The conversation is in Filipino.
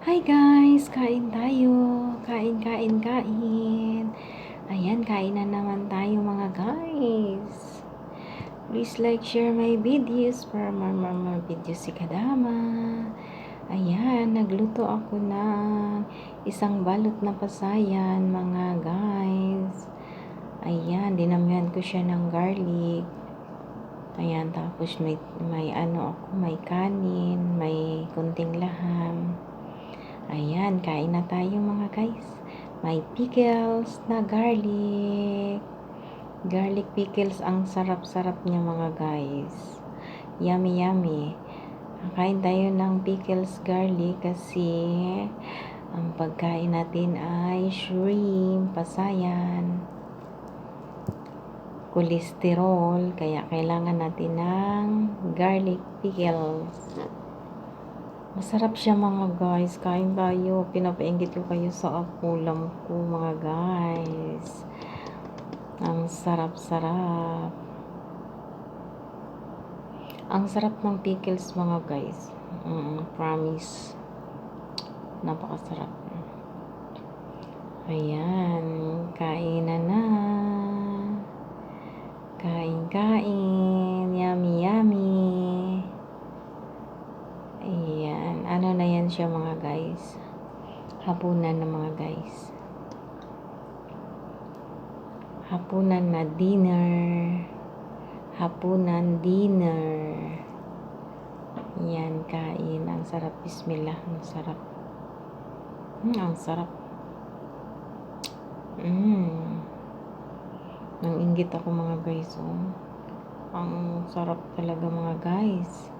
Hi guys! Kain tayo. Kain, kain, kain. Ayan, kain na naman tayo mga guys. Please like, share my videos para more videos si Kadama. Ayan, nagluto ako ng isang balot na pasayan mga guys. Ayan, dinamihan ko siya ng garlic. Ayan, tapos may may kanin, may kunting laham. Ayan, kain na tayo mga guys. May pickles na garlic. Garlic pickles, ang sarap-sarap niya mga guys. Yummy, yummy. Kain tayo ng pickles garlic kasi ang pagkain natin ay shrimp, pasayan, kolesterol, kaya kailangan natin ng garlic pickles. Masarap siya mga guys. Kain tayo. Pinapainggit ko kayo sa ulam ko mga guys. Ang sarap-sarap. Ang sarap ng pickles mga guys. Promise. Napakasarap. Ayan. Kain na. Kain. Yummy, yummy. Ayan. Ano na yan siya mga guys. Hapunan na mga guys. Hapunan na dinner. Hapunan dinner. Yan, kain. Ang sarap. Bismillah. Ang sarap. Ang sarap. Nanginggit ako mga guys. Oh. Ang sarap talaga mga guys.